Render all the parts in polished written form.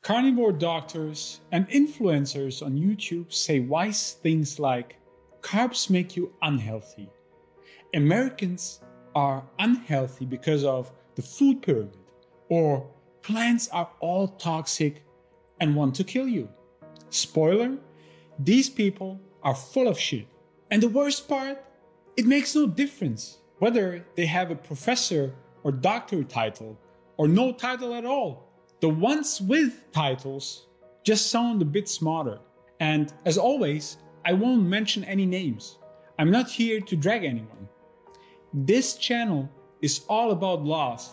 Carnivore doctors and influencers on YouTube say wise things like, carbs make you unhealthy. Americans are unhealthy because of the food pyramid, or plants are all toxic and want to kill you. Spoiler, these people are full of shit. And the worst part, it makes no difference whether they have a professor or doctorate title or no title at all. The ones with titles just sound a bit smarter. And as always, I won't mention any names. I'm not here to drag anyone. This channel is all about love,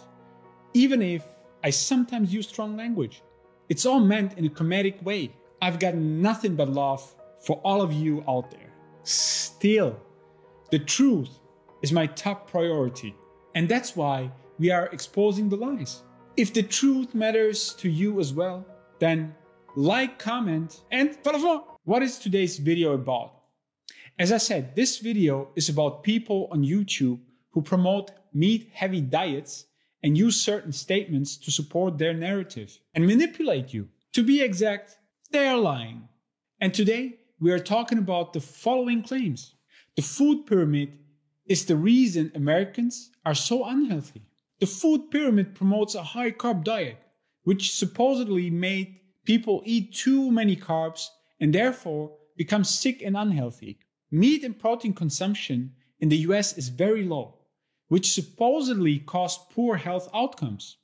even if I sometimes use strong language. It's all meant in a comedic way. I've got nothing but love for all of you out there. Still, the truth is my top priority. And that's why we are exposing the lies. If the truth matters to you as well, then like, comment, and follow. What is today's video about? As I said, this video is about people on YouTube who promote meat-heavy diets and use certain statements to support their narrative and manipulate you. To be exact, they are lying. And today, we are talking about the following claims. The food pyramid is the reason Americans are so unhealthy. The food pyramid promotes a high-carb diet, which supposedly made people eat too many carbs and therefore become sick and unhealthy. Meat and protein consumption in the US is very low, which supposedly caused poor health outcomes.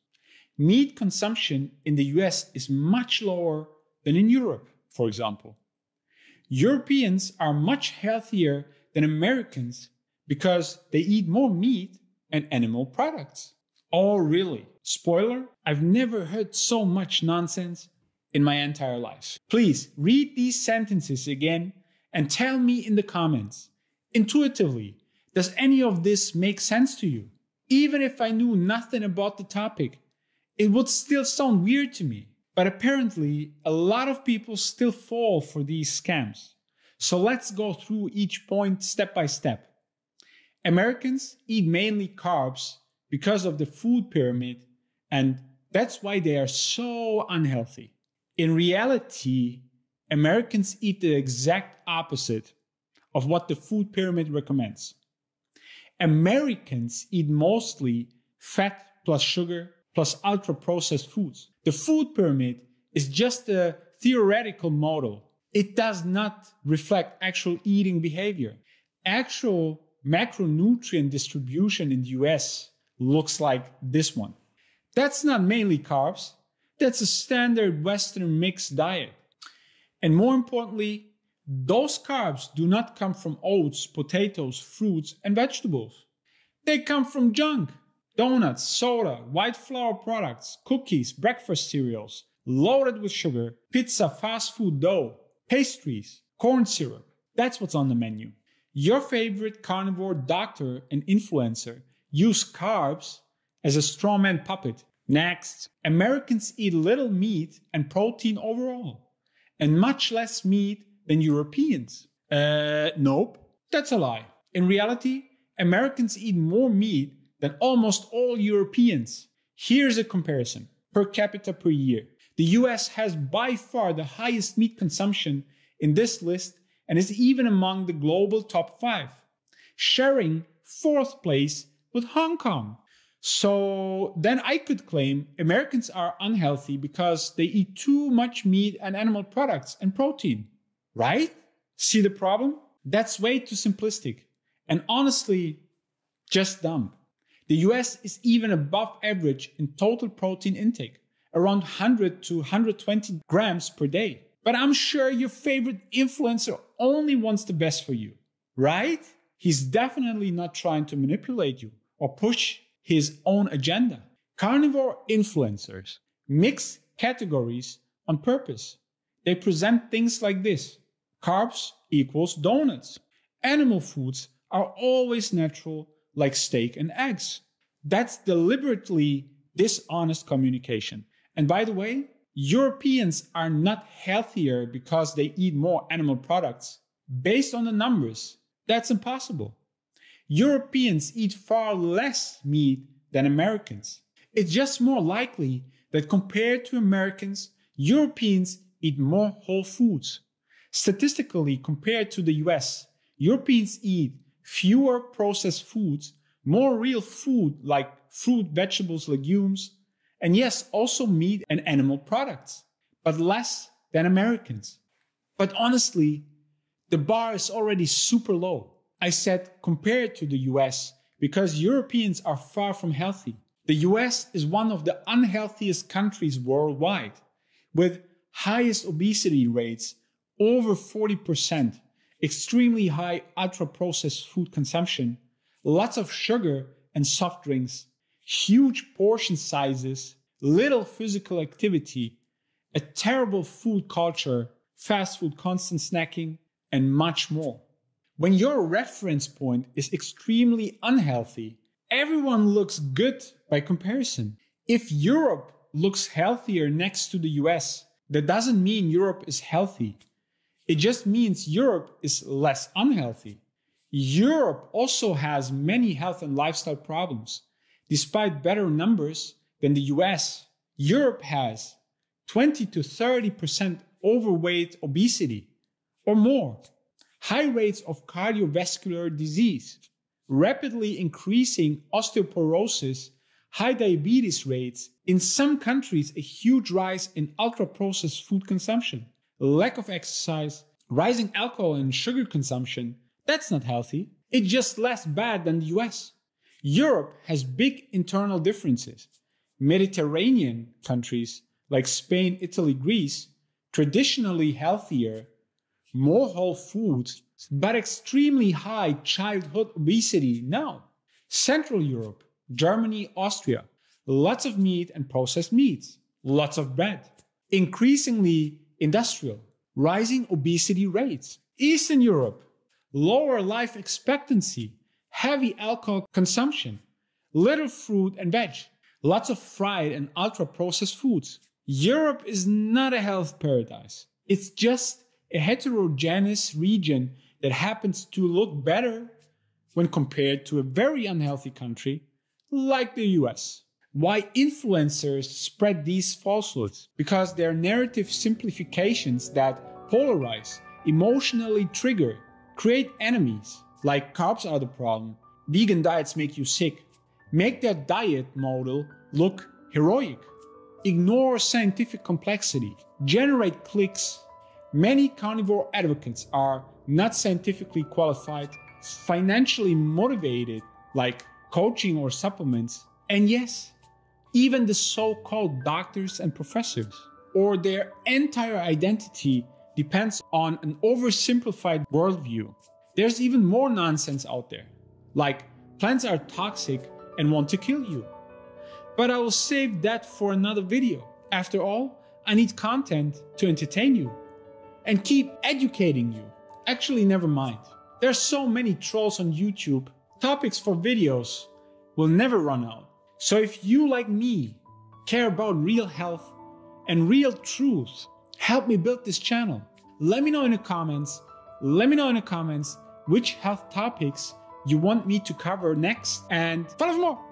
Meat consumption in the US is much lower than in Europe, for example. Europeans are much healthier than Americans because they eat more meat and animal products. Oh, really? Spoiler, I've never heard so much nonsense in my entire life. Please read these sentences again and tell me in the comments, intuitively, does any of this make sense to you? Even if I knew nothing about the topic, it would still sound weird to me. But apparently, a lot of people still fall for these scams. So let's go through each point step by step. Americans eat mainly carbs because of the food pyramid, and that's why they are so unhealthy. In reality, Americans eat the exact opposite of what the food pyramid recommends. Americans eat mostly fat plus sugar plus ultra-processed foods. The food pyramid is just a theoretical model. It does not reflect actual eating behavior. Actual macronutrient distribution in the US looks like this one. That's not mainly carbs. That's a standard Western mixed diet. And more importantly, those carbs do not come from oats, potatoes, fruits, and vegetables. They come from junk. Donuts, soda, white flour products, cookies, breakfast cereals, loaded with sugar, pizza, fast food dough, pastries, corn syrup. That's what's on the menu. Your favorite carnivore doctor and influencer use carbs as a strawman puppet. Next, Americans eat little meat and protein overall, and much less meat than Europeans. Nope, that's a lie. In reality, Americans eat more meat than almost all Europeans. Here's a comparison. Per capita per year. The US has by far the highest meat consumption in this list and is even among the global top 5, sharing 4th place with Hong Kong. So then I could claim Americans are unhealthy because they eat too much meat and animal products and protein, right? See the problem? That's way too simplistic and honestly just dumb. The US is even above average in total protein intake, around 100 to 120 grams per day. But I'm sure your favorite influencer only wants the best for you, right? He's definitely not trying to manipulate you or push his own agenda. Carnivore influencers mix categories on purpose. They present things like this. Carbs equals donuts. Animal foods are always natural, like steak and eggs. That's deliberately dishonest communication. And by the way, Europeans are not healthier because they eat more animal products. Based on the numbers, that's impossible. Europeans eat far less meat than Americans. It's just more likely that compared to Americans, Europeans eat more whole foods. Statistically, compared to the US, Europeans eat fewer processed foods, more real food like fruit, vegetables, legumes, and yes, also meat and animal products, but less than Americans. But honestly, the bar is already super low. I said compared to the US because Europeans are far from healthy. The US is one of the unhealthiest countries worldwide, with highest obesity rates, over 40%, extremely high ultra-processed food consumption, lots of sugar and soft drinks, huge portion sizes, little physical activity, a terrible food culture, fast food, constant snacking, and much more. When your reference point is extremely unhealthy, everyone looks good by comparison. If Europe looks healthier next to the US, that doesn't mean Europe is healthy. It just means Europe is less unhealthy. Europe also has many health and lifestyle problems. Despite better numbers than the US, Europe has 20 to 30% overweight obesity or more, high rates of cardiovascular disease, rapidly increasing osteoporosis, high diabetes rates, in some countries a huge rise in ultra-processed food consumption, lack of exercise, rising alcohol and sugar consumption. That's not healthy. It's just less bad than the US. Europe has big internal differences. Mediterranean countries like Spain, Italy, Greece, traditionally healthier, more whole foods, but extremely high childhood obesity now. Central Europe, Germany, Austria, lots of meat and processed meats, lots of bread, increasingly industrial, rising obesity rates. Eastern Europe, lower life expectancy, heavy alcohol consumption, little fruit and veg, lots of fried and ultra-processed foods. Europe is not a health paradise. It's just a heterogeneous region that happens to look better when compared to a very unhealthy country like the US. Why influencers spread these falsehoods? Because they're narrative simplifications that polarize, emotionally trigger, create enemies, like carbs are the problem, vegan diets make you sick, make their diet model look heroic, ignore scientific complexity, generate clicks. Many carnivore advocates are not scientifically qualified, financially motivated, like coaching or supplements, and yes, even the so-called doctors and professors, or their entire identity depends on an oversimplified worldview. There's even more nonsense out there, like plants are toxic and want to kill you. But I will save that for another video. After all, I need content to entertain you and keep educating you. Actually, never mind. There are so many trolls on YouTube, topics for videos will never run out. So if you, like me, care about real health and real truth, help me build this channel. Let me know in the comments. Which health topics you want me to cover next, and follow for more.